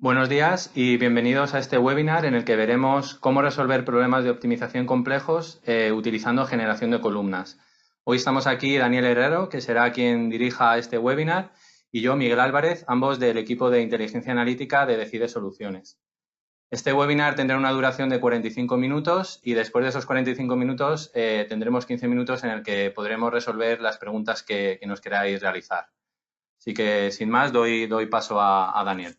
Buenos días y bienvenidos a este webinar en el que veremos cómo resolver problemas de optimización complejos utilizando generación de columnas. Hoy estamos aquí Daniel Herrero, que será quien dirija este webinar, y yo, Miguel Álvarez, ambos del equipo de inteligencia analítica de Decide Soluciones. Este webinar tendrá una duración de 45 minutos y después de esos 45 minutos tendremos 15 minutos en el que podremos resolver las preguntas que nos queráis realizar. Así que, sin más, doy paso a Daniel.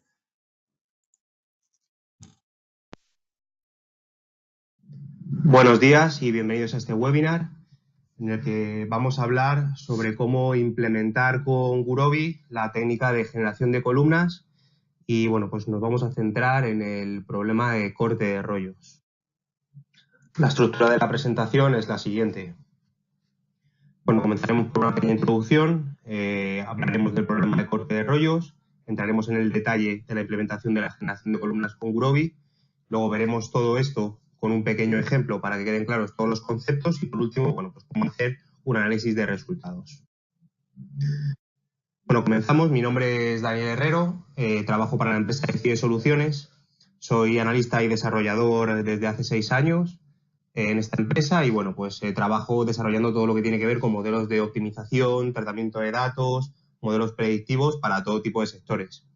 Buenos días y bienvenidos a este webinar en el que vamos a hablar sobre cómo implementar con Gurobi la técnica de generación de columnas y bueno, pues nos vamos a centrar en el problema de corte de rollos. La estructura de la presentación es la siguiente. Bueno, comenzaremos por una pequeña introducción, hablaremos del problema de corte de rollos, entraremos en el detalle de la implementación de la generación de columnas con Gurobi, luego veremos todo esto con un pequeño ejemplo para que queden claros todos los conceptos y por último, bueno, pues cómo hacer un análisis de resultados. Bueno, comenzamos. Mi nombre es Daniel Herrero, trabajo para la empresa Decide Soluciones, soy analista y desarrollador desde hace 6 años en esta empresa y bueno, pues trabajo desarrollando todo lo que tiene que ver con modelos de optimización, tratamiento de datos, modelos predictivos para todo tipo de sectores.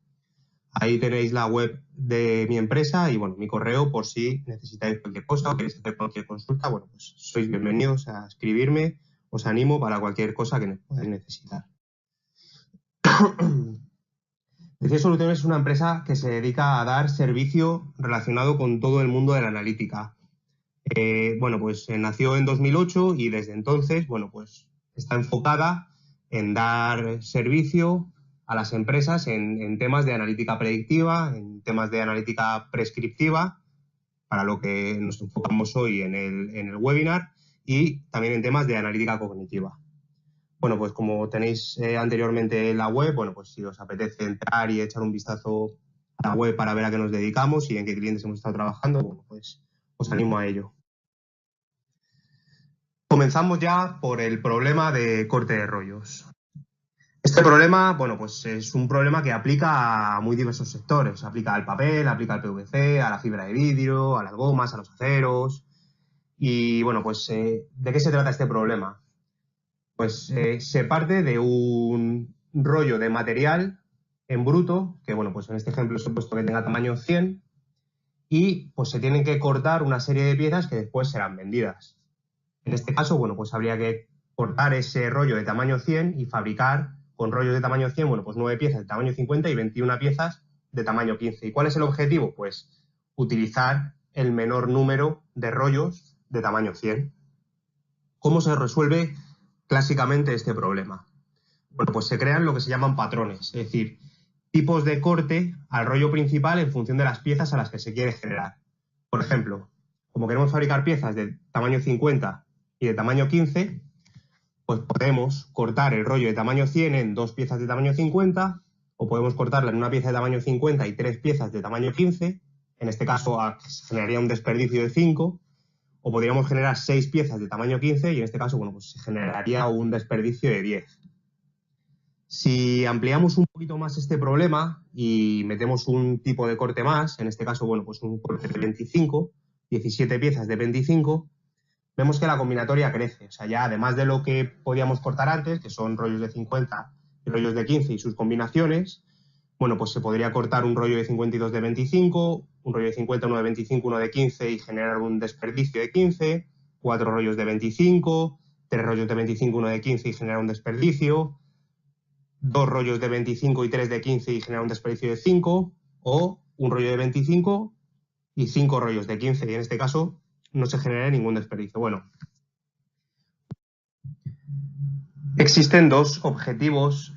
Ahí tenéis la web de mi empresa y bueno, mi correo por si necesitáis cualquier cosa o queréis hacer cualquier consulta, bueno, pues sois bienvenidos a escribirme, os animo para cualquier cosa que podáis necesitar. Decide Soluciones es una empresa que se dedica a dar servicio relacionado con todo el mundo de la analítica. Bueno, pues nació en 2008 y desde entonces, bueno, pues está enfocada en dar servicio a las empresas en temas de analítica predictiva, en temas de analítica prescriptiva, para lo que nos enfocamos hoy en el webinar, y también en temas de analítica cognitiva. Bueno, pues como tenéis anteriormente en la web, bueno, pues si os apetece entrar y echar un vistazo a la web para ver a qué nos dedicamos y en qué clientes hemos estado trabajando, bueno, pues os animo a ello. Comenzamos ya por el problema de corte de rollos. Este problema, bueno, pues es un problema que aplica a muy diversos sectores. Aplica al papel, aplica al PVC, a la fibra de vidrio, a las gomas, a los aceros. Y bueno, pues ¿de qué se trata este problema? Pues se parte de un rollo de material en bruto, que bueno, pues en este ejemplo he supuesto que tenga tamaño 100, y pues se tienen que cortar una serie de piezas que después serán vendidas. En este caso, bueno, pues habría que cortar ese rollo de tamaño 100 y fabricar con rollos de tamaño 100, bueno, pues 9 piezas de tamaño 50 y 21 piezas de tamaño 15. ¿Y cuál es el objetivo? Pues utilizar el menor número de rollos de tamaño 100. ¿Cómo se resuelve clásicamente este problema? Bueno, pues se crean lo que se llaman patrones, es decir, tipos de corte al rollo principal en función de las piezas a las que se quiere generar. Por ejemplo, como queremos fabricar piezas de tamaño 50 y de tamaño 15, pues podemos cortar el rollo de tamaño 100 en 2 piezas de tamaño 50, o podemos cortarla en una pieza de tamaño 50 y 3 piezas de tamaño 15, en este caso se generaría un desperdicio de 5, o podríamos generar 6 piezas de tamaño 15 y en este caso, bueno, pues se generaría un desperdicio de 10. Si ampliamos un poquito más este problema y metemos un tipo de corte más, en este caso, bueno, pues un corte de 25, 17 piezas de 25, vemos que la combinatoria crece. O sea, ya además de lo que podíamos cortar antes, que son rollos de 50 y rollos de 15 y sus combinaciones, bueno, pues se podría cortar un rollo de 52 de 25, un rollo de 50, uno de 25, uno de 15 y generar un desperdicio de 15, 4 rollos de 25, 3 rollos de 25, uno de 15 y generar un desperdicio, 2 rollos de 25 y 3 de 15 y generar un desperdicio de 5, o un rollo de 25 y 5 rollos de 15 y en este caso no se genera ningún desperdicio. Bueno, existen dos objetivos,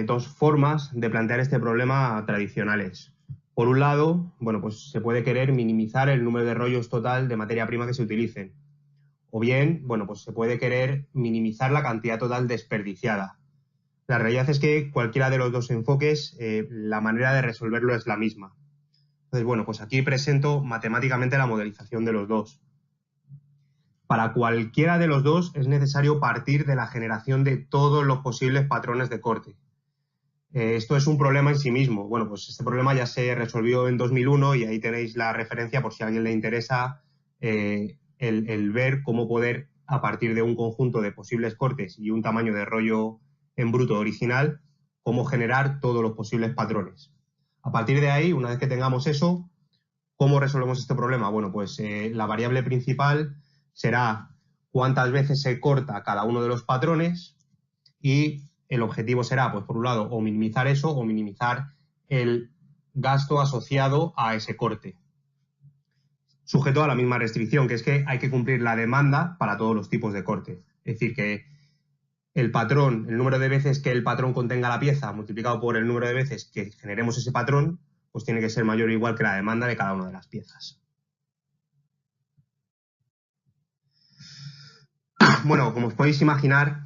dos formas de plantear este problema tradicionales. Por un lado, bueno, pues se puede querer minimizar el número de rollos total de materia prima que se utilicen. O bien, bueno, pues se puede querer minimizar la cantidad total desperdiciada. La realidad es que cualquiera de los dos enfoques, la manera de resolverlo es la misma. Entonces, bueno, pues aquí presento matemáticamente la modelización de los dos. Para cualquiera de los dos es necesario partir de la generación de todos los posibles patrones de corte. Esto es un problema en sí mismo. Bueno, pues este problema ya se resolvió en 2001 y ahí tenéis la referencia por si a alguien le interesa el ver cómo poder, a partir de un conjunto de posibles cortes y un tamaño de rollo en bruto original, cómo generar todos los posibles patrones. A partir de ahí, una vez que tengamos eso, ¿cómo resolvemos este problema? Bueno, pues la variable principal será cuántas veces se corta cada uno de los patrones y el objetivo será, pues por un lado, o minimizar eso o minimizar el gasto asociado a ese corte. Sujeto a la misma restricción, que es que hay que cumplir la demanda para todos los tipos de corte. Es decir, que el patrón, el número de veces que el patrón contenga la pieza multiplicado por el número de veces que generemos ese patrón, pues tiene que ser mayor o igual que la demanda de cada una de las piezas. Bueno, como os podéis imaginar,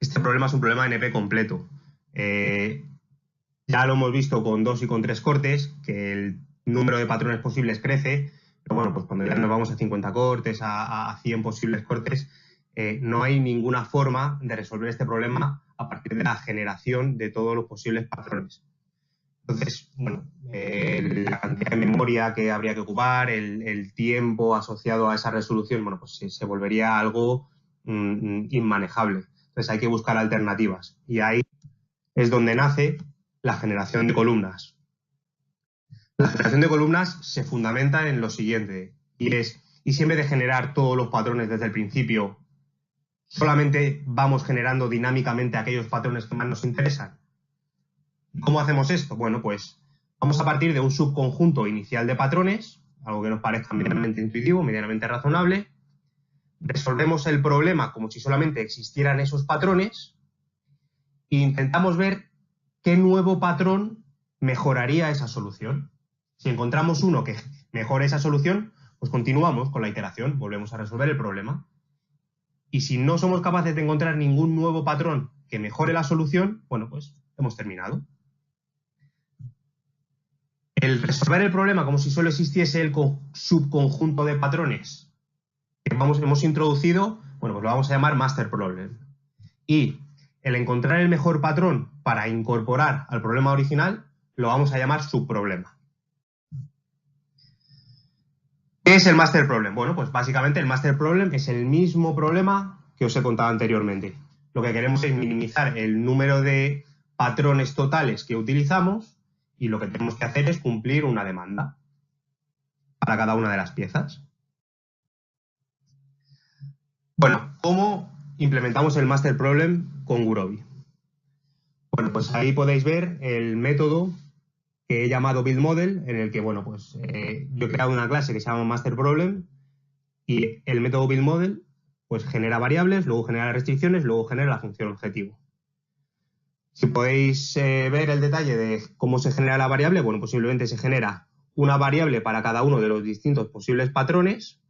este problema es un problema NP completo. Ya lo hemos visto con 2 y con 3 cortes, que el número de patrones posibles crece, pero bueno, pues cuando ya nos vamos a 50 cortes, a 100 posibles cortes, no hay ninguna forma de resolver este problema a partir de la generación de todos los posibles patrones. Entonces, bueno, la cantidad de memoria que habría que ocupar, el tiempo asociado a esa resolución, bueno, pues se volvería algo inmanejable. Entonces hay que buscar alternativas. Y ahí es donde nace la generación de columnas. La generación de columnas se fundamenta en lo siguiente, y si en vez de generar todos los patrones desde el principio, solamente vamos generando dinámicamente aquellos patrones que más nos interesan. ¿Cómo hacemos esto? Bueno, pues vamos a partir de un subconjunto inicial de patrones, algo que nos parezca medianamente intuitivo, medianamente razonable. Resolvemos el problema como si solamente existieran esos patrones e intentamos ver qué nuevo patrón mejoraría esa solución. Si encontramos uno que mejore esa solución, pues continuamos con la iteración, volvemos a resolver el problema. Y si no somos capaces de encontrar ningún nuevo patrón que mejore la solución, bueno, pues hemos terminado. El resolver el problema como si solo existiese el subconjunto de patrones que hemos introducido, bueno, pues lo vamos a llamar master problem. Y el encontrar el mejor patrón para incorporar al problema original lo vamos a llamar subproblema. ¿Qué es el master problem? Bueno, pues básicamente el master problem es el mismo problema que os he contado anteriormente. Lo que queremos es minimizar el número de patrones totales que utilizamos y lo que tenemos que hacer es cumplir una demanda para cada una de las piezas. Bueno, ¿cómo implementamos el master problem con Gurobi? Bueno, pues ahí podéis ver el método que he llamado build model, en el que, bueno, pues yo he creado una clase que se llama master problem y el método build model pues genera variables, luego genera restricciones, luego genera la función objetivo. Si podéis ver el detalle de cómo se genera la variable, bueno, pues simplemente se genera una variable para cada uno de los distintos posibles patrones,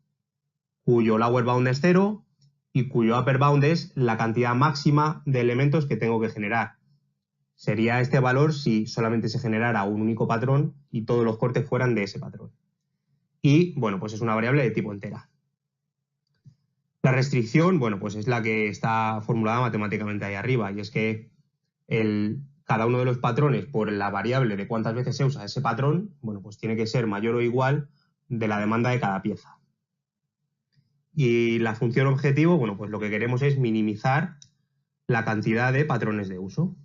cuyo lower bound es 0 y cuyo upper bound es la cantidad máxima de elementos que tengo que generar. Sería este valor si solamente se generara un único patrón y todos los cortes fueran de ese patrón. Y, bueno, pues es una variable de tipo entera. La restricción, bueno, pues es la que está formulada matemáticamente ahí arriba, y es que cada uno de los patrones por la variable de cuántas veces se usa ese patrón, bueno, pues tiene que ser mayor o igual de la demanda de cada pieza. Y la función objetivo, bueno, pues lo que queremos es minimizar la cantidad de patrones de uso.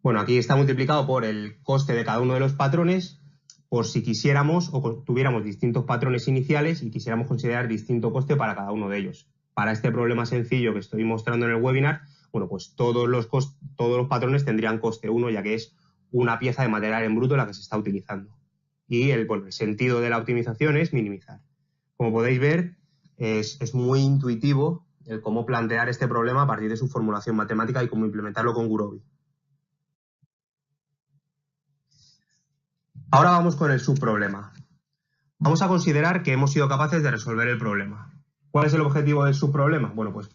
Bueno, aquí está multiplicado por el coste de cada uno de los patrones, por si quisiéramos o tuviéramos distintos patrones iniciales y quisiéramos considerar distinto coste para cada uno de ellos. Para este problema sencillo que estoy mostrando en el webinar, bueno, pues todos los patrones tendrían coste 1, ya que es una pieza de material en bruto la que se está utilizando. Y el sentido de la optimización es minimizar. Como podéis ver, es muy intuitivo el cómo plantear este problema a partir de su formulación matemática y cómo implementarlo con Gurobi. Ahora vamos con el subproblema. Vamos a considerar que hemos sido capaces de resolver el problema. ¿Cuál es el objetivo del subproblema? Bueno, pues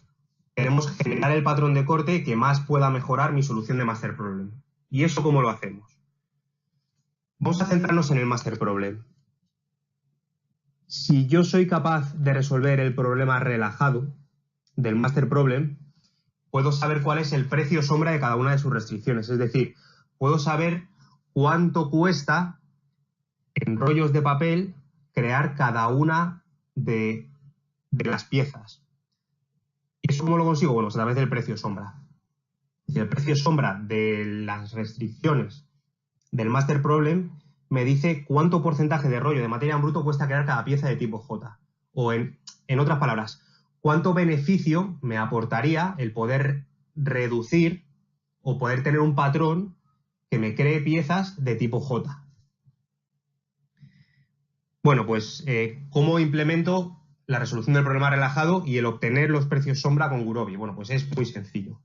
queremos generar el patrón de corte que más pueda mejorar mi solución de master problem. ¿Y eso cómo lo hacemos? Vamos a centrarnos en el master problem. Si yo soy capaz de resolver el problema relajado del master problem, puedo saber cuál es el precio sombra de cada una de sus restricciones. Es decir, puedo saber cuánto cuesta en rollos de papel crear cada una de las piezas. ¿Y eso cómo lo consigo? Bueno, pues a través del precio sombra. Si el precio sombra de las restricciones del master problem me dice cuánto porcentaje de rollo de materia en bruto cuesta crear cada pieza de tipo J. O en otras palabras, cuánto beneficio me aportaría el poder reducir o poder tener un patrón que me cree piezas de tipo J. Bueno, pues, ¿cómo implemento la resolución del problema relajado y el obtener los precios sombra con Gurobi? Bueno, pues es muy sencillo.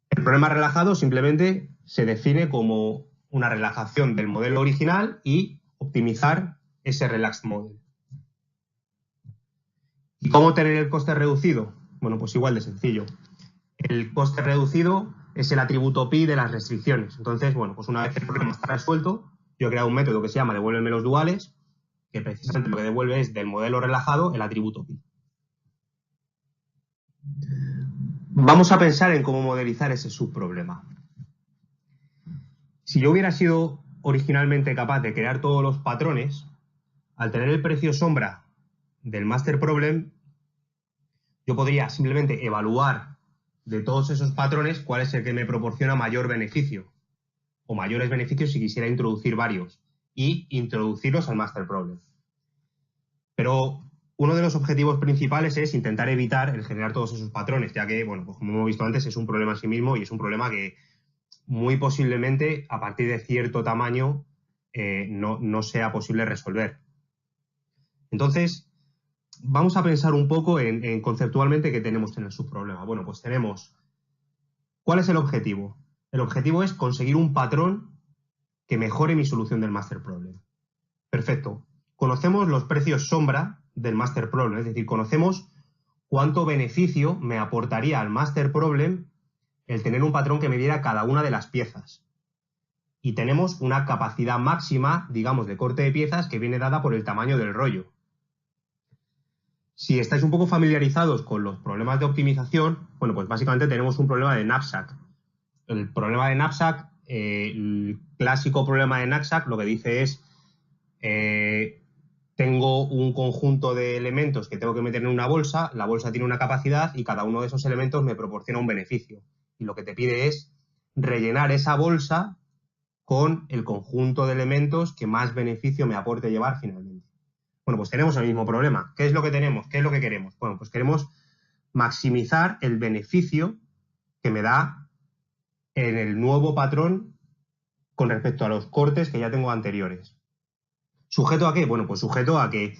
El problema relajado simplemente se define como una relajación del modelo original y optimizar ese relaxed model. ¿Y cómo tener el coste reducido? Bueno, pues igual de sencillo. El coste reducido es el atributo pi de las restricciones. Entonces, bueno, pues una vez el problema está resuelto, yo he creado un método que se llama devuélveme los duales, que precisamente lo que devuelve es del modelo relajado el atributo pi. Vamos a pensar en cómo modelizar ese subproblema. Si yo hubiera sido originalmente capaz de crear todos los patrones, al tener el precio sombra del master problem, yo podría simplemente evaluar de todos esos patrones cuál es el que me proporciona mayor beneficio o mayores beneficios si quisiera introducir varios y introducirlos al master problem. Pero uno de los objetivos principales es intentar evitar el generar todos esos patrones, ya que, bueno, pues como hemos visto antes, es un problema en sí mismo y es un problema que muy posiblemente a partir de cierto tamaño no sea posible resolver. Entonces, vamos a pensar un poco en conceptualmente qué tenemos en el subproblema. Bueno, pues tenemos, ¿cuál es el objetivo? El objetivo es conseguir un patrón que mejore mi solución del master problem. Perfecto. Conocemos los precios sombra del master problem, es decir, conocemos cuánto beneficio me aportaría al master problem el tener un patrón que me diera cada una de las piezas. Y tenemos una capacidad máxima, digamos, de corte de piezas que viene dada por el tamaño del rollo. Si estáis un poco familiarizados con los problemas de optimización, bueno, pues básicamente tenemos un problema de knapsack. El problema de knapsack, el clásico problema de knapsack, lo que dice es tengo un conjunto de elementos que tengo que meter en una bolsa, la bolsa tiene una capacidad y cada uno de esos elementos me proporciona un beneficio. Y lo que te pide es rellenar esa bolsa con el conjunto de elementos que más beneficio me aporte llevar finalmente. Bueno, pues tenemos el mismo problema. ¿Qué es lo que tenemos? ¿Qué es lo que queremos? Bueno, pues queremos maximizar el beneficio que me da en el nuevo patrón con respecto a los cortes que ya tengo anteriores. ¿Sujeto a qué? Bueno, pues sujeto a que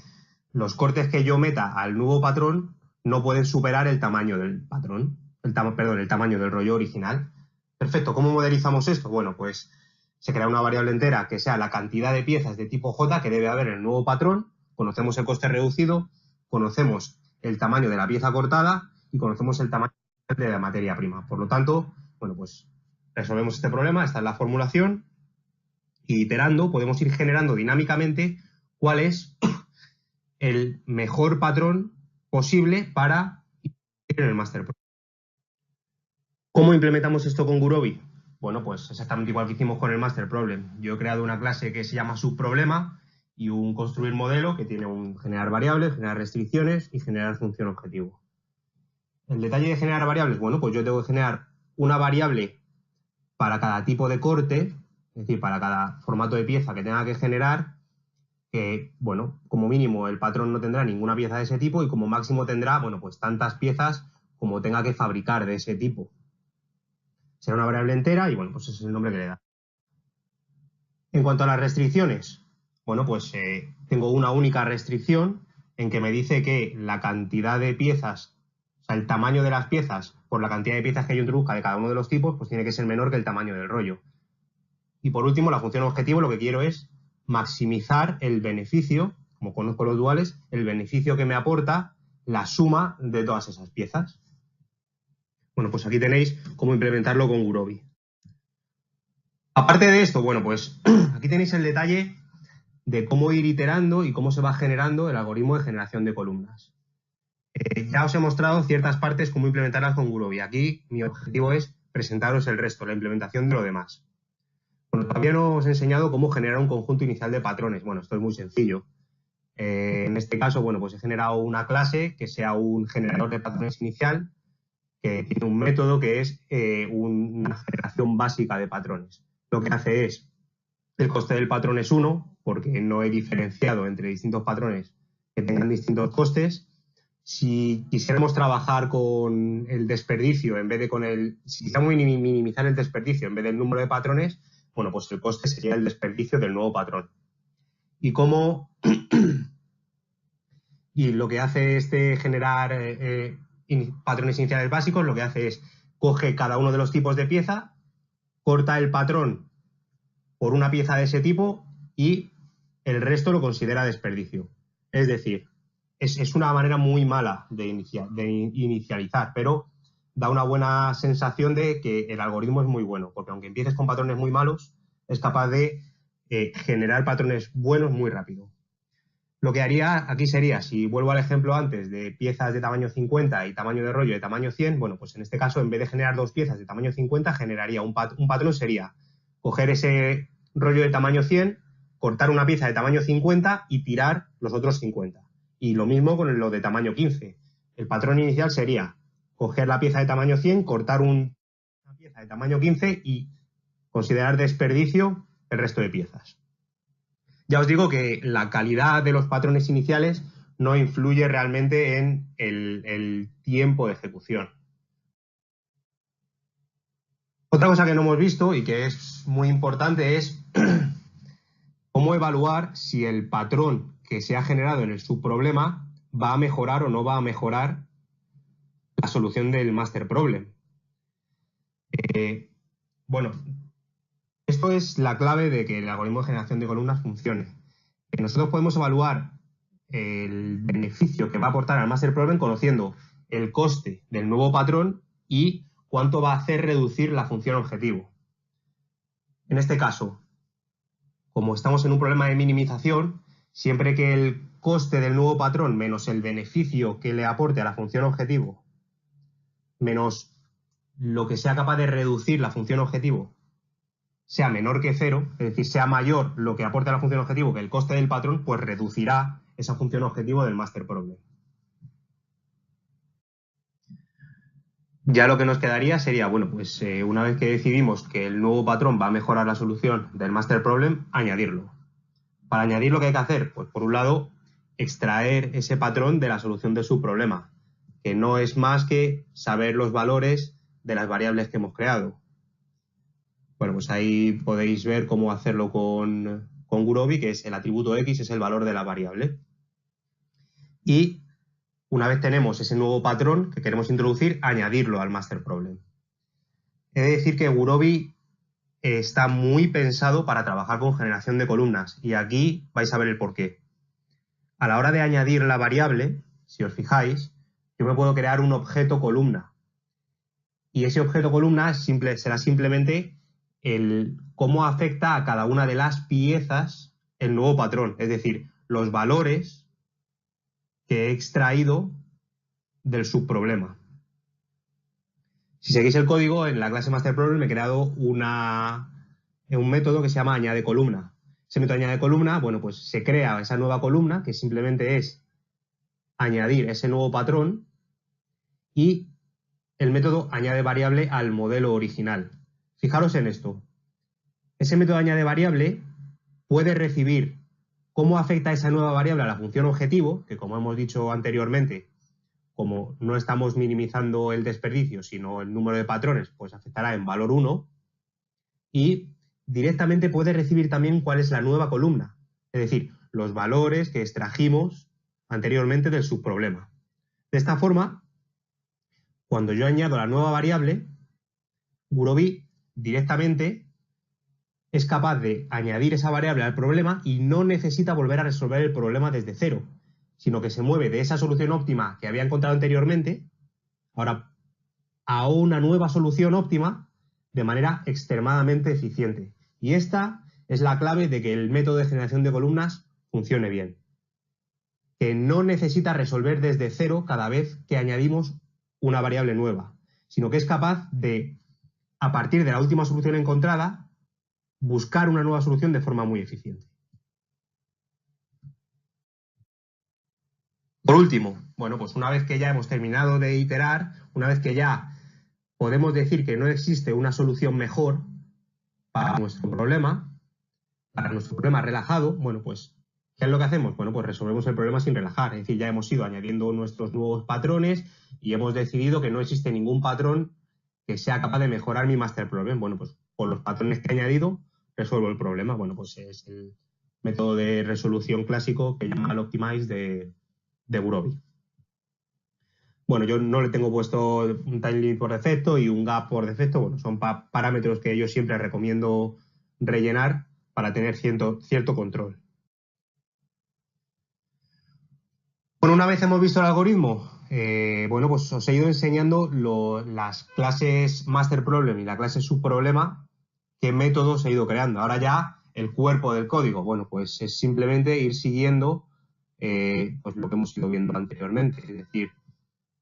los cortes que yo meta al nuevo patrón no pueden superar el tamaño del patrón, el tamaño del rollo original. Perfecto, ¿cómo modelizamos esto? Bueno, pues se crea una variable entera que sea la cantidad de piezas de tipo J que debe haber en el nuevo patrón, conocemos el coste reducido, conocemos el tamaño de la pieza cortada y conocemos el tamaño de la materia prima. Por lo tanto, bueno, pues resolvemos este problema, esta es la formulación. Y iterando podemos ir generando dinámicamente cuál es el mejor patrón posible para ir en el master problem. ¿Cómo implementamos esto con Gurobi? Bueno, pues exactamente igual que hicimos con el master problem. Yo he creado una clase que se llama subproblema y un construir modelo que tiene un generar variables, generar restricciones y generar función objetivo. El detalle de generar variables, bueno, pues yo tengo que generar una variable para cada tipo de corte, es decir, para cada formato de pieza que tenga que generar, que, bueno, como mínimo el patrón no tendrá ninguna pieza de ese tipo y como máximo tendrá, bueno, pues tantas piezas como tenga que fabricar de ese tipo. Será una variable entera y, bueno, pues ese es el nombre que le da. En cuanto a las restricciones, bueno, pues tengo una única restricción en que me dice que la cantidad de piezas, o sea, el tamaño de las piezas por la cantidad de piezas que yo introduzca de cada uno de los tipos, pues tiene que ser menor que el tamaño del rollo. Y por último, la función objetivo lo que quiero es maximizar el beneficio, como conozco los duales, el beneficio que me aporta la suma de todas esas piezas. Bueno, pues aquí tenéis cómo implementarlo con Gurobi. Aparte de esto, bueno, pues aquí tenéis el detalle de cómo ir iterando y cómo se va generando el algoritmo de generación de columnas. Ya os he mostrado ciertas partes cómo implementarlas con Gurobi. Aquí mi objetivo es presentaros el resto, la implementación de lo demás. Bueno, todavía no os he enseñado cómo generar un conjunto inicial de patrones. Bueno, esto es muy sencillo. En este caso, bueno, pues he generado una clase que sea un generador de patrones inicial, que tiene un método que es una generación básica de patrones. Lo que hace es, el coste del patrón es 1, porque no he diferenciado entre distintos patrones que tengan distintos costes. Si quisiéramos trabajar con el desperdicio en vez de si quisiéramos minimizar el desperdicio en vez del número de patrones, bueno, pues el coste sería el desperdicio del nuevo patrón. Y lo que hace generar patrones iniciales básicos, lo que hace es coge cada uno de los tipos de pieza, corta el patrón por una pieza de ese tipo y el resto lo considera desperdicio. Es decir, es una manera muy mala de inicializar, pero da una buena sensación de que el algoritmo es muy bueno, porque aunque empieces con patrones muy malos, es capaz de generar patrones buenos muy rápido. Lo que haría aquí sería, si vuelvo al ejemplo antes de piezas de tamaño 50 y tamaño de rollo de tamaño 100, bueno, pues en este caso, en vez de generar dos piezas de tamaño 50, generaría un patrón sería coger ese rollo de tamaño 100, cortar una pieza de tamaño 50 y tirar los otros 50. Y lo mismo con lo de tamaño 15. El patrón inicial sería coger la pieza de tamaño 100, cortar una pieza de tamaño 15 y considerar desperdicio el resto de piezas. Ya os digo que la calidad de los patrones iniciales no influye realmente en el tiempo de ejecución. Otra cosa que no hemos visto y que es muy importante es cómo evaluar si el patrón que se ha generado en el subproblema va a mejorar o no va a mejorar la solución del master problem. Bueno, esto es la clave de que el algoritmo de generación de columnas funcione. Nosotros podemos evaluar el beneficio que va a aportar al master problem conociendo el coste del nuevo patrón y cuánto va a hacer reducir la función objetivo. En este caso, como estamos en un problema de minimización, siempre que el coste del nuevo patrón menos el beneficio que le aporte a la función objetivo menos lo que sea capaz de reducir la función objetivo sea menor que 0, es decir, sea mayor lo que aporte a la función objetivo que el coste del patrón, pues reducirá esa función objetivo del master problem. Ya lo que nos quedaría sería, bueno, pues una vez que decidimos que el nuevo patrón va a mejorar la solución del master problem, añadirlo. Para añadirlo, ¿qué hay que hacer? Pues por un lado, extraer ese patrón de la solución de su problema, que no es más que saber los valores de las variables que hemos creado. Bueno, pues ahí podéis ver cómo hacerlo con Gurobi, que es el atributo X, es el valor de la variable. Y una vez tenemos ese nuevo patrón que queremos introducir, añadirlo al master problem. He de decir que Gurobi está muy pensado para trabajar con generación de columnas y aquí vais a ver el porqué. A la hora de añadir la variable, si os fijáis, yo me puedo crear un objeto columna. Y ese objeto columna será simplemente cómo afecta a cada una de las piezas el nuevo patrón, es decir, los valores que he extraído del subproblema. Si seguís el código, en la clase master problem he creado un método que se llama añade columna. Ese método añade columna, bueno, pues se crea esa nueva columna que simplemente es añadir ese nuevo patrón y el método añade variable al modelo original. Fijaros en esto. Ese método añade variable puede recibir cómo afecta esa nueva variable a la función objetivo, que como hemos dicho anteriormente, como no estamos minimizando el desperdicio, sino el número de patrones, pues afectará en valor 1, y directamente puede recibir también cuál es la nueva columna, es decir, los valores que extrajimos anteriormente del subproblema. De esta forma, cuando yo añado la nueva variable, Gurobi directamente es capaz de añadir esa variable al problema y no necesita volver a resolver el problema desde cero, sino que se mueve de esa solución óptima que había encontrado anteriormente, ahora a una nueva solución óptima de manera extremadamente eficiente. Y esta es la clave de que el método de generación de columnas funcione bien. que no necesita resolver desde cero cada vez que añadimos una variable nueva, sino que es capaz de, a partir de la última solución encontrada, buscar una nueva solución de forma muy eficiente. Por último, bueno, pues una vez que ya hemos terminado de iterar, una vez que ya podemos decir que no existe una solución mejor para nuestro problema relajado, bueno, pues, ¿qué es lo que hacemos? Bueno, pues resolvemos el problema sin relajar. Es decir, ya hemos ido añadiendo nuestros nuevos patrones y hemos decidido que no existe ningún patrón que sea capaz de mejorar mi master problem. Bueno, pues con los patrones que he añadido resuelvo el problema. Bueno, pues es el método de resolución clásico que llama el Optimize de Gurobi. Bueno, yo no le tengo puesto un time limit por defecto y un gap por defecto. Bueno, son parámetros que yo siempre recomiendo rellenar para tener cierto control. Bueno, una vez hemos visto el algoritmo, bueno, pues os he ido enseñando las clases master problem y la clase subproblema, qué métodos he ido creando. Ahora ya el cuerpo del código, bueno, pues es simplemente ir siguiendo pues lo que hemos ido viendo anteriormente. Es decir,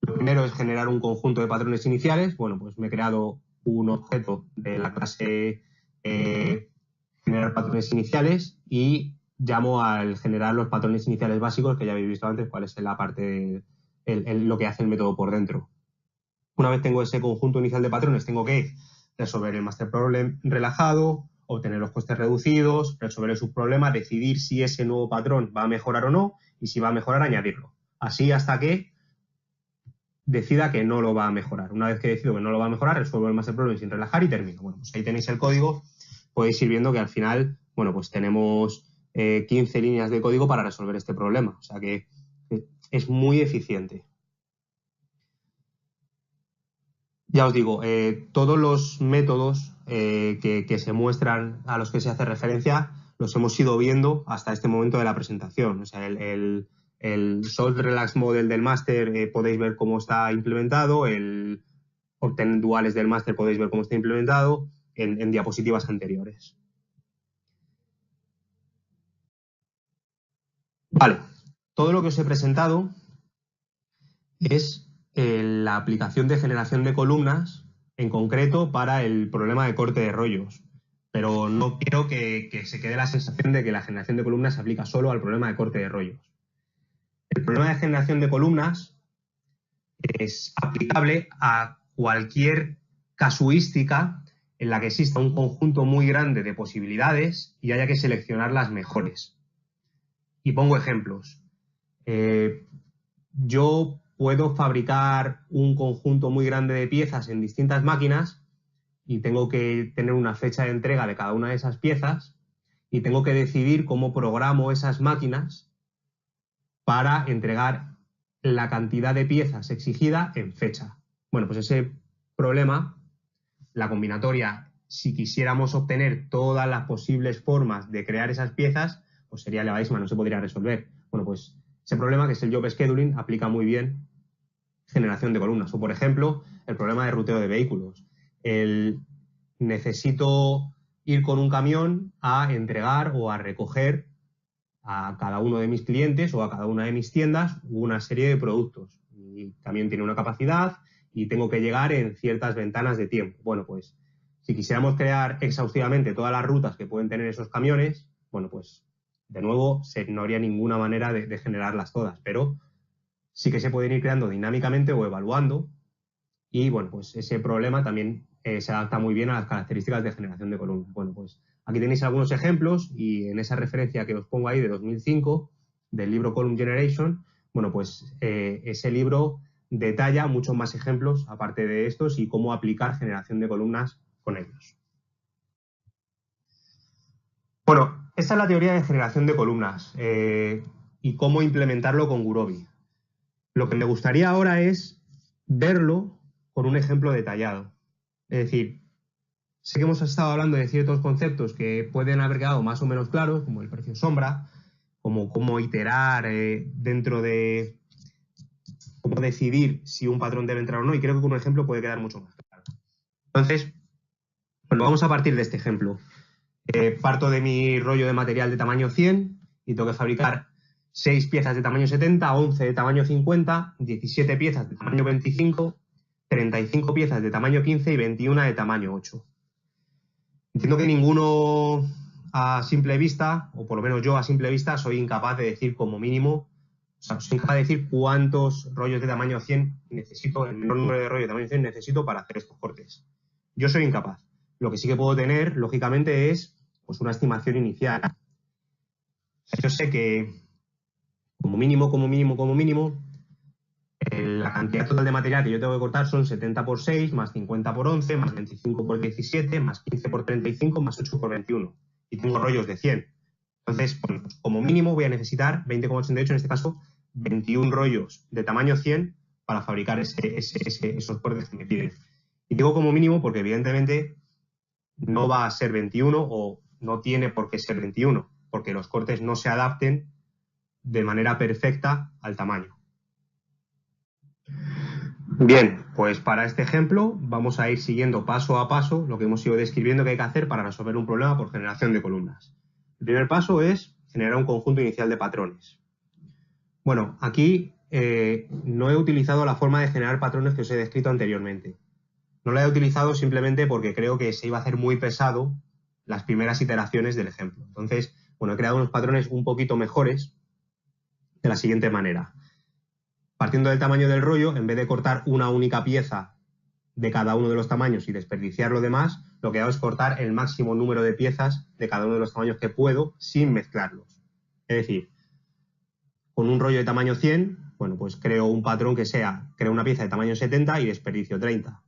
lo primero es generar un conjunto de patrones iniciales. Bueno, pues me he creado un objeto de la clase generar patrones iniciales y llamo al generar los patrones iniciales básicos, que ya habéis visto antes cuál es la parte, lo que hace el método por dentro. Una vez tengo ese conjunto inicial de patrones, tengo que resolver el master problem relajado, obtener los costes reducidos, resolver el subproblema, decidir si ese nuevo patrón va a mejorar o no y si va a mejorar, añadirlo. Así hasta que decida que no lo va a mejorar. Una vez que decido que no lo va a mejorar, resuelvo el master problem sin relajar y termino. Bueno, pues ahí tenéis el código. Podéis ir viendo que al final, bueno, pues tenemos 15 líneas de código para resolver este problema. O sea que es muy eficiente. Ya os digo, todos los métodos que se muestran, a los que se hace referencia, los hemos ido viendo hasta este momento de la presentación. O sea, el Salt Relax Model del máster podéis ver cómo está implementado, el Obtener duales del máster podéis ver cómo está implementado en diapositivas anteriores. Vale, todo lo que os he presentado es la aplicación de generación de columnas, en concreto para el problema de corte de rollos. Pero no quiero que se quede la sensación de que la generación de columnas se aplica solo al problema de corte de rollos. El problema de generación de columnas es aplicable a cualquier casuística en la que exista un conjunto muy grande de posibilidades y haya que seleccionar las mejores. Y pongo ejemplos. Yo puedo fabricar un conjunto muy grande de piezas en distintas máquinas y tengo que tener una fecha de entrega de cada una de esas piezas y tengo que decidir cómo programo esas máquinas para entregar la cantidad de piezas exigida en fecha. Bueno, pues ese problema, la combinatoria, si quisiéramos obtener todas las posibles formas de crear esas piezas, pues sería elevadísima, no se podría resolver. Bueno, pues ese problema, que es el job scheduling, aplica muy bien generación de columnas. O, por ejemplo, el problema de ruteo de vehículos. Necesito ir con un camión a entregar o a recoger a cada uno de mis clientes o a cada una de mis tiendas una serie de productos. Y también tiene una capacidad y tengo que llegar en ciertas ventanas de tiempo. Bueno, pues si quisiéramos crear exhaustivamente todas las rutas que pueden tener esos camiones, bueno, pues de nuevo no habría ninguna manera de generarlas todas, pero sí que se pueden ir creando dinámicamente o evaluando y, bueno, pues ese problema también se adapta muy bien a las características de generación de columnas. Bueno, pues aquí tenéis algunos ejemplos y en esa referencia que os pongo ahí de 2005 del libro Column Generation, bueno, pues ese libro detalla muchos más ejemplos aparte de estos y cómo aplicar generación de columnas con ellos. Bueno, esta es la teoría de generación de columnas y cómo implementarlo con Gurobi. Lo que me gustaría ahora es verlo con un ejemplo detallado. Es decir, sé que hemos estado hablando de ciertos conceptos que pueden haber quedado más o menos claros, como el precio sombra, como cómo iterar dentro de cómo decidir si un patrón debe entrar o no, y creo que con un ejemplo puede quedar mucho más claro. Entonces, bueno, vamos a partir de este ejemplo. Parto de mi rollo de material de tamaño 100 y tengo que fabricar 6 piezas de tamaño 70, 11 de tamaño 50, 17 piezas de tamaño 25, 35 piezas de tamaño 15 y 21 de tamaño 8. Entiendo que ninguno a simple vista, o por lo menos yo a simple vista, soy incapaz de decir como mínimo, o sea, soy incapaz de decir cuántos rollos de tamaño 100 necesito, el menor número de rollos de tamaño 100 necesito para hacer estos cortes. Yo soy incapaz. Lo que sí que puedo tener, lógicamente, es pues una estimación inicial. Yo sé que como mínimo, la cantidad total de material que yo tengo que cortar son 70 por 6, más 50 por 11, más 25 por 17, más 15 por 35, más 8 por 21. Y tengo rollos de 100. Entonces, bueno, pues como mínimo voy a necesitar 20,88, en este caso, 21 rollos de tamaño 100 para fabricar esos cortes que me piden. Y digo como mínimo porque, evidentemente, no va a ser 21 o no tiene por qué ser 21, porque los cortes no se adapten de manera perfecta al tamaño. Bien, pues para este ejemplo vamos a ir siguiendo paso a paso lo que hemos ido describiendo que hay que hacer para resolver un problema por generación de columnas. El primer paso es generar un conjunto inicial de patrones. Bueno, aquí no he utilizado la forma de generar patrones que os he descrito anteriormente. No la he utilizado simplemente porque creo que se iba a hacer muy pesado las primeras iteraciones del ejemplo. Entonces, bueno, he creado unos patrones un poquito mejores de la siguiente manera. Partiendo del tamaño del rollo, en vez de cortar una única pieza de cada uno de los tamaños y desperdiciar lo demás, lo que hago es cortar el máximo número de piezas de cada uno de los tamaños que puedo sin mezclarlos. Es decir, con un rollo de tamaño 100, bueno, pues creo un patrón que sea, creo una pieza de tamaño 70 y desperdicio 30.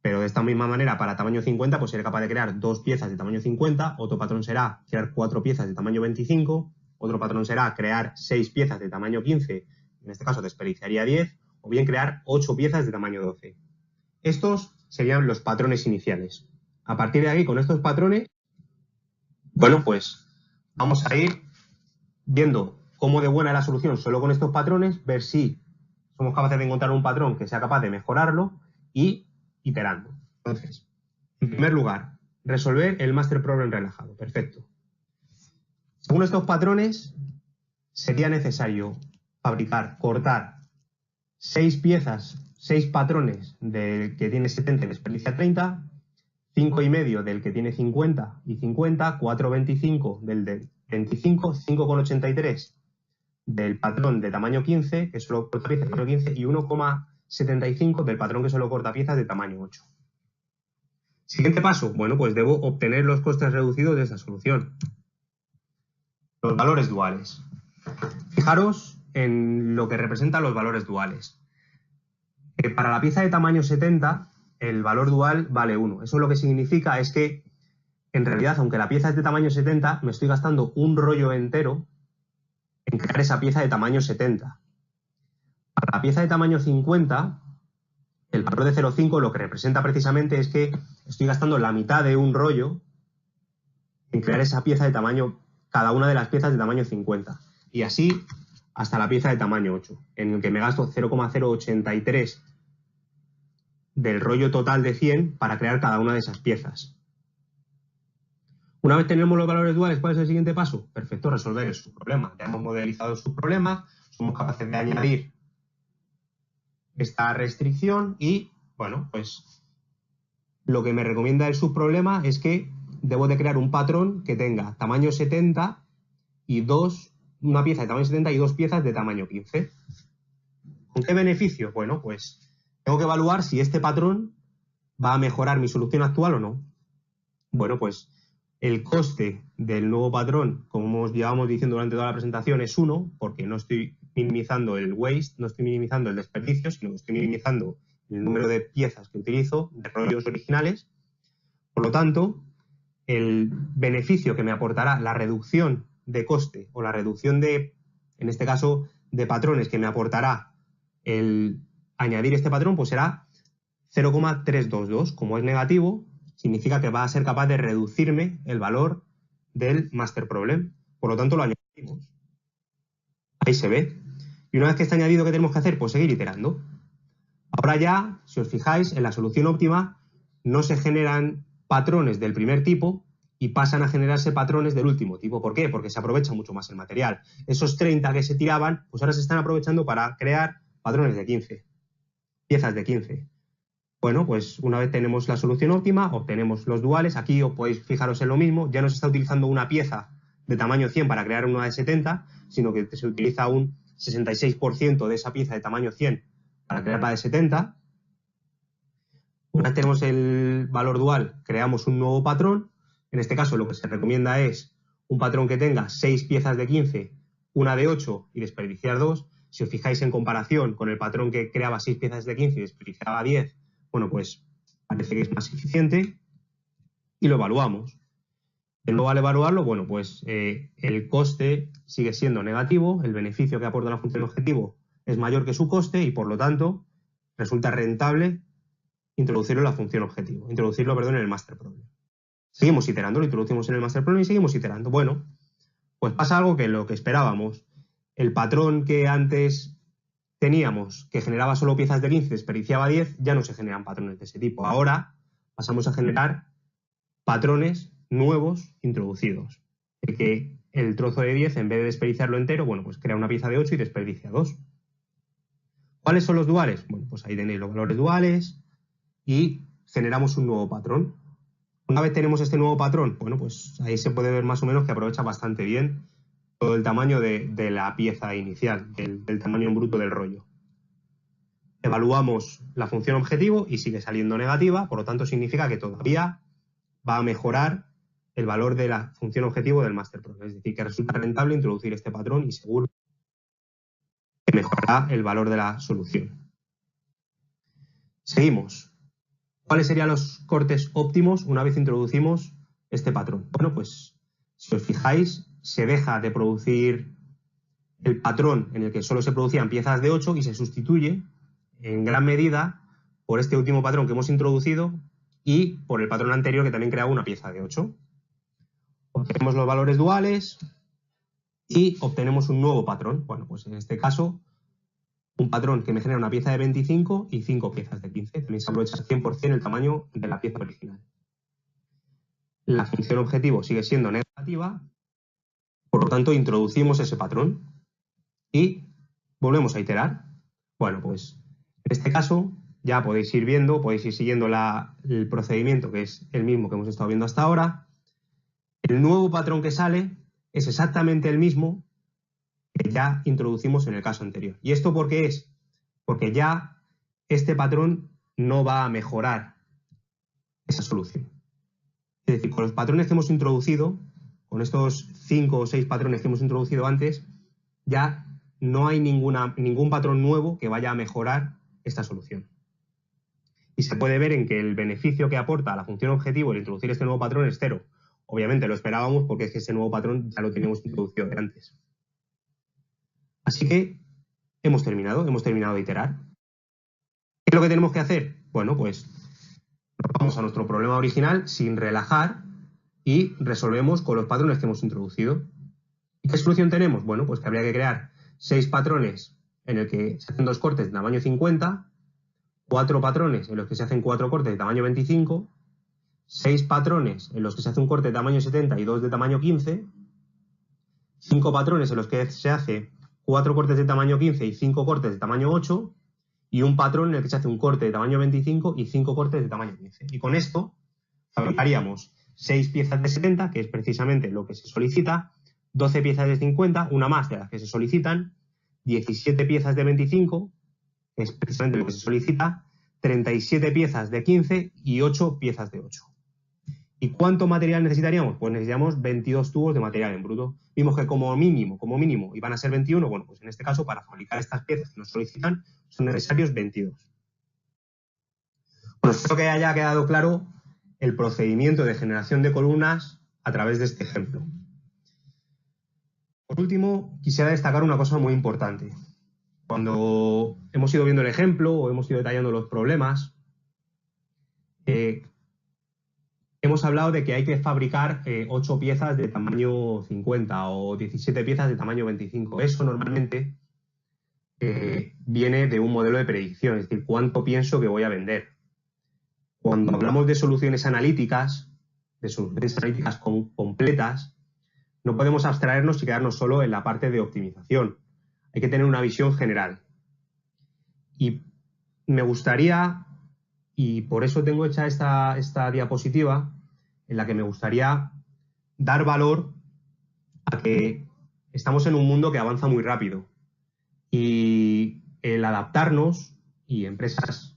Pero de esta misma manera, para tamaño 50, pues seré capaz de crear 2 piezas de tamaño 50, otro patrón será crear 4 piezas de tamaño 25, otro patrón será crear 6 piezas de tamaño 15, en este caso desperdiciaría 10, o bien crear 8 piezas de tamaño 12. Estos serían los patrones iniciales. A partir de aquí, con estos patrones, bueno, pues vamos a ir viendo cómo de buena es la solución solo con estos patrones, ver si somos capaces de encontrar un patrón que sea capaz de mejorarlo y iterando. Entonces, en primer lugar, resolver el master problem relajado. Perfecto. Según estos patrones, sería necesario cortar 6 piezas, 6 patrones del que tiene 70 y desperdicia 30, 5,5 del que tiene 50 y 50, 4,25 del de 25, 5,83 del patrón de tamaño 15, que solo corta piezas de tamaño 15, y 1,75 del patrón que solo corta piezas de tamaño 8. Siguiente paso, bueno, pues debo obtener los costes reducidos de esa solución. Los valores duales. Fijaros en lo que representan los valores duales. Para la pieza de tamaño 70, el valor dual vale 1. Eso lo que significa es que, en realidad, aunque la pieza es de tamaño 70, me estoy gastando un rollo entero en crear esa pieza de tamaño 70. Para la pieza de tamaño 50, el valor de 0,5 lo que representa precisamente es que estoy gastando la mitad de un rollo en crear esa pieza de tamaño, cada una de las piezas de tamaño 50. Y así hasta la pieza de tamaño 8, en el que me gasto 0,083 del rollo total de 100 para crear cada una de esas piezas. Una vez tenemos los valores duales, ¿cuál es el siguiente paso? Perfecto, resolver el subproblema. Ya hemos modelizado el subproblema, somos capaces de añadir esta restricción y, bueno, pues lo que me recomienda el subproblema es que debo de crear un patrón que tenga tamaño 70 y una pieza de tamaño 70 y 2 piezas de tamaño 15. ¿Con qué beneficio? Bueno, pues tengo que evaluar si este patrón va a mejorar mi solución actual o no. Bueno, pues el coste del nuevo patrón, como llevamos diciendo durante toda la presentación, es 1, porque no estoy minimizando el waste, no estoy minimizando el desperdicio, sino que estoy minimizando el número de piezas que utilizo, de rollos originales. Por lo tanto, el beneficio que me aportará la reducción de coste o la reducción de, en este caso, de patrones que me aportará el añadir este patrón, pues será 0,322. Como es negativo, significa que va a ser capaz de reducirme el valor del master problem. Por lo tanto, lo añadimos. Ahí se ve. Y una vez que está añadido, ¿qué tenemos que hacer? Pues seguir iterando. Ahora ya, si os fijáis, en la solución óptima no se generan patrones del primer tipo, y pasan a generarse patrones del último tipo. ¿Por qué? Porque se aprovecha mucho más el material. Esos 30 que se tiraban, pues ahora se están aprovechando para crear patrones de 15, piezas de 15. Bueno, pues una vez tenemos la solución óptima, obtenemos los duales. Aquí os podéis fijaros en lo mismo, ya no se está utilizando una pieza de tamaño 100 para crear una de 70, sino que se utiliza un 66% de esa pieza de tamaño 100 para crear la de 70. Una vez tenemos el valor dual, creamos un nuevo patrón. En este caso lo que se recomienda es un patrón que tenga 6 piezas de 15, una de 8 y desperdiciar 2. Si os fijáis en comparación con el patrón que creaba 6 piezas de 15 y desperdiciaba 10, bueno, pues parece que es más eficiente y lo evaluamos. De nuevo, al evaluarlo, bueno, pues el coste sigue siendo negativo, el beneficio que aporta la función objetivo es mayor que su coste y, por lo tanto, resulta rentable introducirlo en la función objetivo, en el master problem. Seguimos iterando, lo introducimos en el master problem y seguimos iterando. Bueno, pues pasa algo que lo que esperábamos. El patrón que antes teníamos, que generaba solo piezas de 15, desperdiciaba 10, ya no se generan patrones de ese tipo. Ahora pasamos a generar patrones nuevos introducidos. El que el trozo de 10, en vez de desperdiciarlo entero, bueno, pues crea una pieza de 8 y desperdicia 2. ¿Cuáles son los duales? Bueno, pues ahí tenéis los valores duales y generamos un nuevo patrón. Una vez tenemos este nuevo patrón, bueno, pues ahí se puede ver más o menos que aprovecha bastante bien todo el tamaño de la pieza inicial, del tamaño en bruto del rollo. Evaluamos la función objetivo y sigue saliendo negativa, por lo tanto significa que todavía va a mejorar el valor de la función objetivo del master problem. Es decir, que resulta rentable introducir este patrón y seguro que mejorará el valor de la solución. Seguimos. ¿Cuáles serían los cortes óptimos una vez introducimos este patrón? Bueno, pues si os fijáis, se deja de producir el patrón en el que solo se producían piezas de 8 y se sustituye en gran medida por este último patrón que hemos introducido y por el patrón anterior que también creaba una pieza de 8. Obtenemos los valores duales y obtenemos un nuevo patrón. Bueno, pues en este caso, un patrón que me genera una pieza de 25 y 5 piezas de 15. También se aprovecha 100% el tamaño de la pieza original. La función objetivo sigue siendo negativa, por lo tanto introducimos ese patrón y volvemos a iterar. Bueno, pues en este caso ya podéis ir viendo, podéis ir siguiendo el procedimiento que es el mismo que hemos estado viendo hasta ahora. El nuevo patrón que sale es exactamente el mismo que ya introducimos en el caso anterior. ¿Y esto por qué es? Porque ya este patrón no va a mejorar esa solución. Es decir, con los patrones que hemos introducido, con estos 5 o 6 patrones que hemos introducido antes, ya no hay ningún patrón nuevo que vaya a mejorar esta solución. Y se puede ver en que el beneficio que aporta a la función objetivo el introducir este nuevo patrón es 0. Obviamente lo esperábamos porque es que ese nuevo patrón ya lo teníamos introducido de antes. Así que hemos terminado de iterar. ¿Qué es lo que tenemos que hacer? Bueno, pues nos vamos a nuestro problema original sin relajar y resolvemos con los patrones que hemos introducido. ¿Y qué solución tenemos? Bueno, pues que habría que crear 6 patrones en el que se hacen 2 cortes de tamaño 50, 4 patrones en los que se hacen 4 cortes de tamaño 25, 6 patrones en los que se hace un corte de tamaño 70 y 2 de tamaño 15, 5 patrones en los que se hace 4 cortes de tamaño 15 y 5 cortes de tamaño 8, y un patrón en el que se hace un corte de tamaño 25 y 5 cortes de tamaño 15. Y con esto fabricaríamos 6 piezas de 70, que es precisamente lo que se solicita, 12 piezas de 50, una más de las que se solicitan, 17 piezas de 25, que es precisamente lo que se solicita, 37 piezas de 15 y 8 piezas de 8. ¿Y cuánto material necesitaríamos? Pues necesitamos 22 tubos de material en bruto. Vimos que como mínimo iban a ser 21. Bueno, pues en este caso, para fabricar estas piezas que nos solicitan, son necesarios 22. Bueno, espero que haya quedado claro el procedimiento de generación de columnas a través de este ejemplo. Por último, quisiera destacar una cosa muy importante. Cuando hemos ido viendo el ejemplo o hemos ido detallando los problemas, hemos hablado de que hay que fabricar 8 piezas de tamaño 50 o 17 piezas de tamaño 25. Eso normalmente viene de un modelo de predicción, es decir, cuánto pienso que voy a vender. Cuando hablamos de soluciones analíticas, de soluciones analíticas completas, no podemos abstraernos y quedarnos solo en la parte de optimización. Hay que tener una visión general. Y me gustaría, y por eso tengo hecha esta diapositiva, en la que me gustaría dar valor a que estamos en un mundo que avanza muy rápido. Y el adaptarnos, y empresas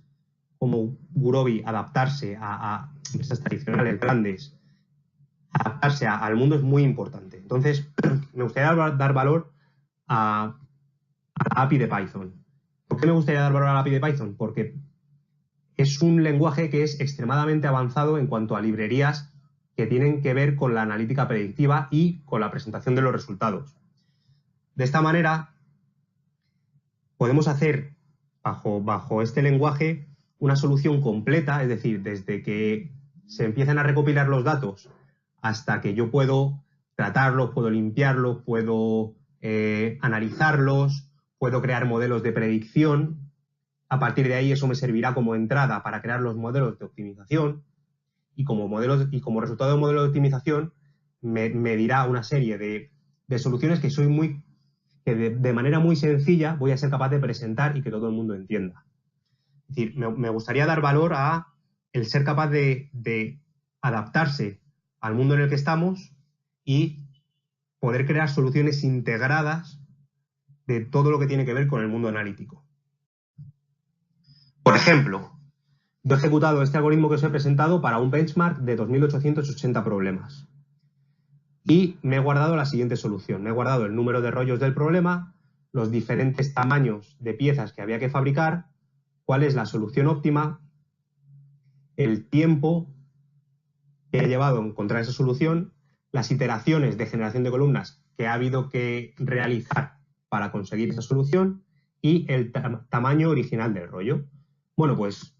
como Gurobi adaptarse a empresas tradicionales grandes, adaptarse al mundo es muy importante. Entonces, me gustaría dar valor a la API de Python. ¿Por qué me gustaría dar valor a la API de Python? Porque es un lenguaje que es extremadamente avanzado en cuanto a librerías que tienen que ver con la analítica predictiva y con la presentación de los resultados. De esta manera, podemos hacer bajo este lenguaje una solución completa, es decir, desde que se empiezan a recopilar los datos hasta que yo puedo tratarlos, puedo limpiarlos, puedo analizarlos, puedo crear modelos de predicción. A partir de ahí eso me servirá como entrada para crear los modelos de optimización y como resultado de modelo de optimización me dirá una serie de soluciones que de manera muy sencilla voy a ser capaz de presentar y que todo el mundo entienda. Es decir, me gustaría dar valor a el ser capaz de adaptarse al mundo en el que estamos y poder crear soluciones integradas de todo lo que tiene que ver con el mundo analítico. Por ejemplo, yo he ejecutado este algoritmo que os he presentado para un benchmark de 2.880 problemas. Y me he guardado la siguiente solución. Me he guardado el número de rollos del problema, los diferentes tamaños de piezas que había que fabricar, cuál es la solución óptima, el tiempo que he llevado a encontrar esa solución, las iteraciones de generación de columnas que ha habido que realizar para conseguir esa solución y el tamaño original del rollo. Bueno, pues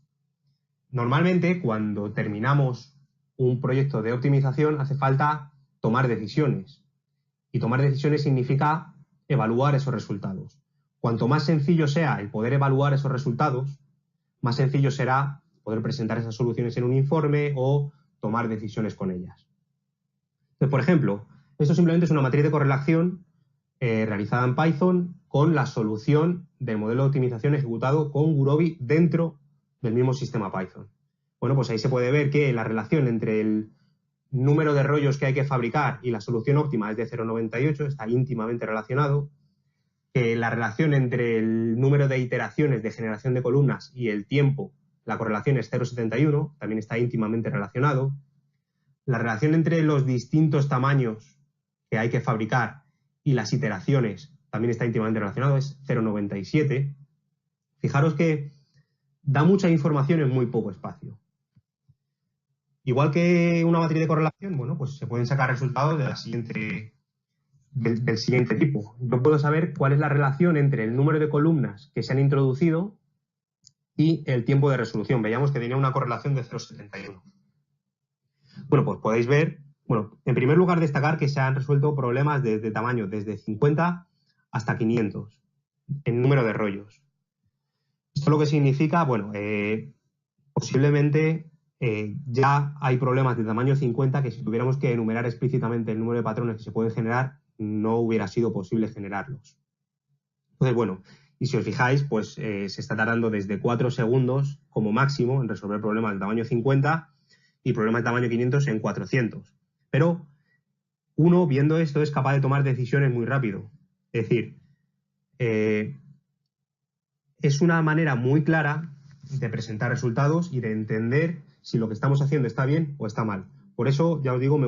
normalmente cuando terminamos un proyecto de optimización hace falta tomar decisiones. Y tomar decisiones significa evaluar esos resultados. Cuanto más sencillo sea el poder evaluar esos resultados, más sencillo será poder presentar esas soluciones en un informe o tomar decisiones con ellas. Entonces, por ejemplo, esto simplemente es una matriz de correlación realizada en Python con la solución del modelo de optimización ejecutado con Gurobi dentro del mismo sistema Python. Bueno, pues ahí se puede ver que la relación entre el número de rollos que hay que fabricar y la solución óptima es de 0,98, está íntimamente relacionado. Que la relación entre el número de iteraciones de generación de columnas y el tiempo, la correlación es 0,71, también está íntimamente relacionado. La relación entre los distintos tamaños que hay que fabricar y las iteraciones también está íntimamente relacionado, es 0,97. Fijaros que da mucha información en muy poco espacio. Igual que una matriz de correlación, bueno, pues se pueden sacar resultados del siguiente tipo. Yo puedo saber cuál es la relación entre el número de columnas que se han introducido y el tiempo de resolución. Veíamos que tenía una correlación de 0,71. Bueno, pues podéis ver, bueno, en primer lugar destacar que se han resuelto problemas de tamaño desde 50 hasta 500 en número de rollos. Esto lo que significa, bueno, posiblemente ya hay problemas de tamaño 50 que si tuviéramos que enumerar explícitamente el número de patrones que se pueden generar, no hubiera sido posible generarlos. Entonces, bueno, y si os fijáis, pues se está tardando desde 4 segundos como máximo en resolver problemas de tamaño 50 y problemas de tamaño 500 en 400. Pero uno, viendo esto, es capaz de tomar decisiones muy rápido. Es decir, es una manera muy clara de presentar resultados y de entender si lo que estamos haciendo está bien o está mal. Por eso, ya os digo,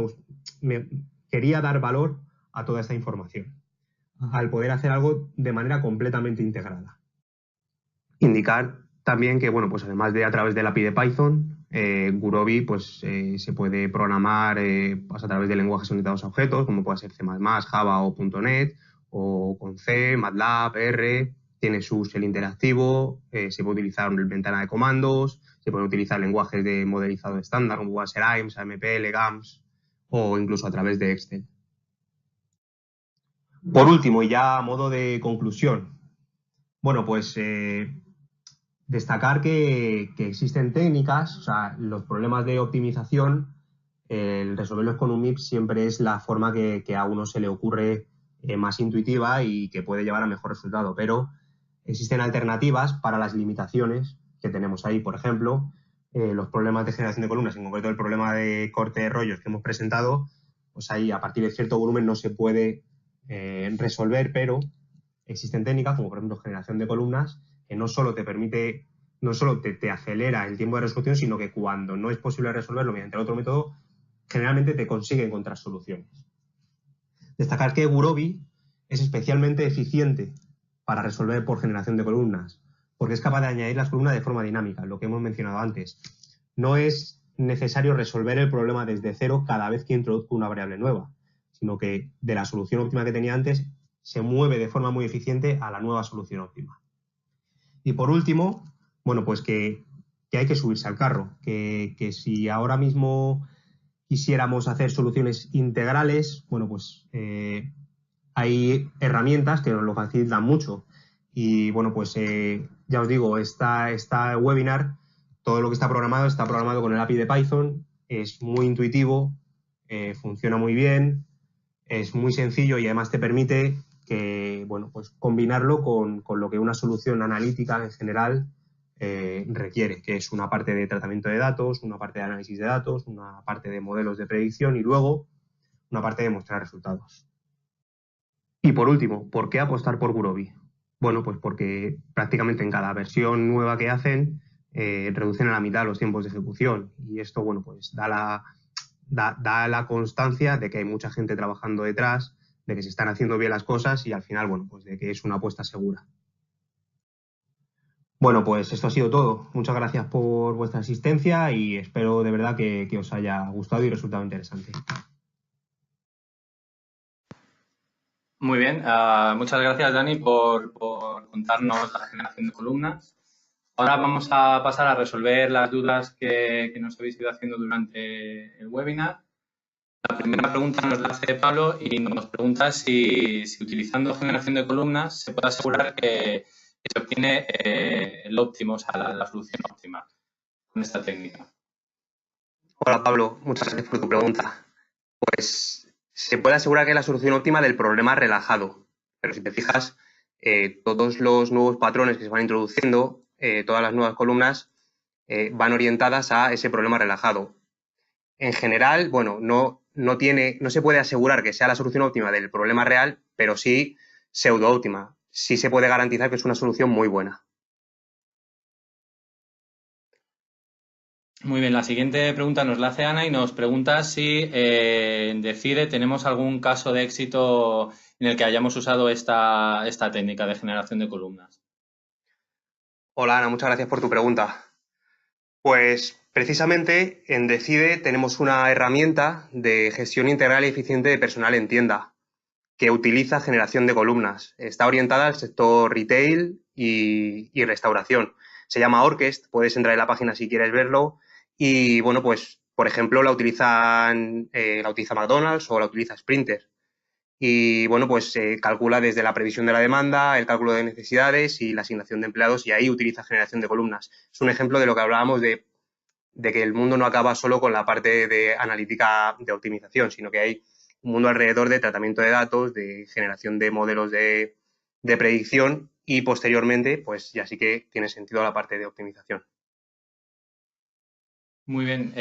me quería dar valor a toda esta información, al poder hacer algo de manera completamente integrada. Indicar también que, bueno, pues además de a través del API de Python, Gurobi pues, se puede programar pues a través de lenguajes orientados a objetos, como puede ser C++, Java o .NET, o con C, MATLAB, R. Tiene su shell interactivo, se puede utilizar una ventana de comandos, se pueden utilizar lenguajes de modelizado estándar como puede ser AIMS, AMPL, GAMS o incluso a través de Excel. Por último, y ya a modo de conclusión, bueno, pues destacar que existen técnicas, o sea, los problemas de optimización el resolverlos con un MIP siempre es la forma que a uno se le ocurre más intuitiva y que puede llevar a mejor resultado. Pero existen alternativas para las limitaciones que tenemos ahí. Por ejemplo, los problemas de generación de columnas, en concreto el problema de corte de rollos que hemos presentado, pues ahí a partir de cierto volumen no se puede resolver, pero existen técnicas como por ejemplo generación de columnas que no solo te permite, no solo te acelera el tiempo de resolución, sino que cuando no es posible resolverlo mediante el otro método, generalmente te consigue encontrar soluciones. Destacar que Gurobi es especialmente eficiente para resolver por generación de columnas, porque es capaz de añadir las columnas de forma dinámica, lo que hemos mencionado antes. No es necesario resolver el problema desde cero cada vez que introduzco una variable nueva, sino que de la solución óptima que tenía antes se mueve de forma muy eficiente a la nueva solución óptima. Y por último, bueno, pues que hay que subirse al carro, que si ahora mismo quisiéramos hacer soluciones integrales, bueno, pues hay herramientas que nos lo facilitan mucho. Y bueno, pues ya os digo, esta webinar, todo lo que está programado con el API de Python, es muy intuitivo, funciona muy bien, es muy sencillo y además te permite que, bueno, pues combinarlo con lo que una solución analítica en general requiere, que es una parte de tratamiento de datos, una parte de análisis de datos, una parte de modelos de predicción y luego una parte de mostrar resultados. Y por último, ¿por qué apostar por Gurobi? Bueno, pues porque prácticamente en cada versión nueva que hacen reducen a la mitad los tiempos de ejecución y esto, bueno, pues da la constancia de que hay mucha gente trabajando detrás, de que se están haciendo bien las cosas y al final, bueno, pues de que es una apuesta segura. Bueno, pues esto ha sido todo. Muchas gracias por vuestra asistencia y espero de verdad que os haya gustado y resultado interesante. Muy bien, muchas gracias Dani por contarnos la generación de columnas. Ahora vamos a pasar a resolver las dudas que nos habéis ido haciendo durante el webinar. La primera pregunta nos la hace Pablo y nos pregunta si utilizando generación de columnas se puede asegurar que se obtiene el óptimo, o sea, la solución óptima con esta técnica. Hola Pablo, muchas gracias por tu pregunta. Pues se puede asegurar que es la solución óptima del problema relajado, pero si te fijas, todos los nuevos patrones que se van introduciendo, todas las nuevas columnas, van orientadas a ese problema relajado. En general, bueno, no se puede asegurar que sea la solución óptima del problema real, pero sí pseudo óptima. Sí se puede garantizar que es una solución muy buena. Muy bien, la siguiente pregunta nos la hace Ana y nos pregunta si en Decide tenemos algún caso de éxito en el que hayamos usado esta técnica de generación de columnas. Hola Ana, muchas gracias por tu pregunta. Pues precisamente en Decide tenemos una herramienta de gestión integral y eficiente de personal en tienda que utiliza generación de columnas. Está orientada al sector retail y restauración. Se llama Orquest, puedes entrar en la página si quieres verlo. Y bueno, pues por ejemplo la utiliza McDonald's o la utiliza Sprinter. Y bueno, pues se calcula desde la previsión de la demanda, el cálculo de necesidades y la asignación de empleados y ahí utiliza generación de columnas. Es un ejemplo de lo que hablábamos de que el mundo no acaba solo con la parte de analítica de optimización, sino que hay un mundo alrededor de tratamiento de datos, de generación de modelos de predicción y posteriormente, pues ya sí que tiene sentido la parte de optimización. Muy bien.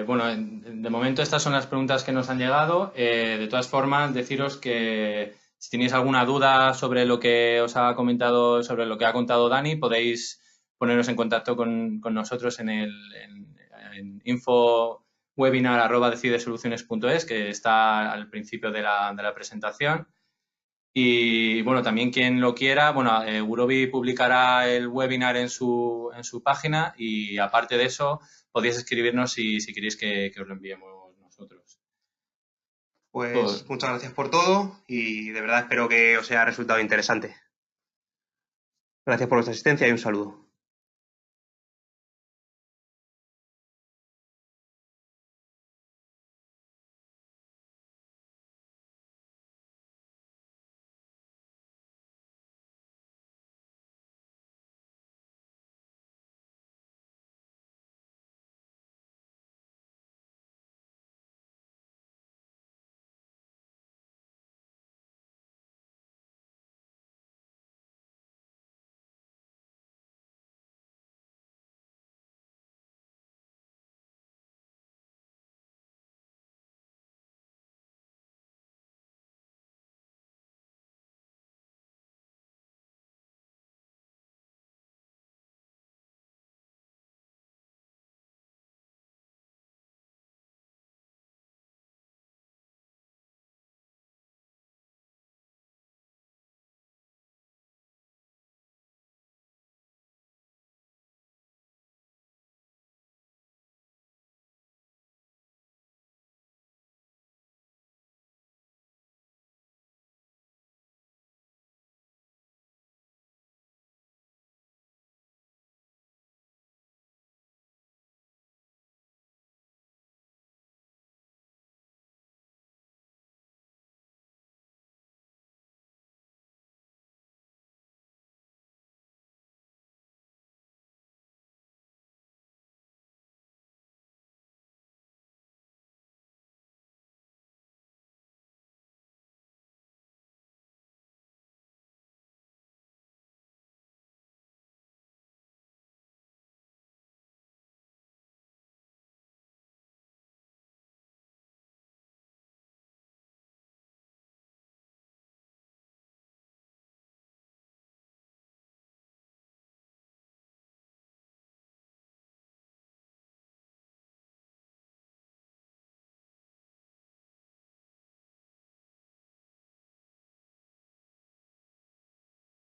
Bueno, de momento estas son las preguntas que nos han llegado. De todas formas, deciros que si tenéis alguna duda sobre lo que os ha comentado, sobre lo que ha contado Dani, podéis poneros en contacto con nosotros en infowebinar@decidesoluciones.es, que está al principio de la presentación. Y bueno, también quien lo quiera, bueno, Gurobi publicará el webinar en su página y aparte de eso, podéis escribirnos si queréis que os lo enviemos nosotros. Pues muchas gracias por todo y de verdad espero que os haya resultado interesante. Gracias por vuestra asistencia y un saludo.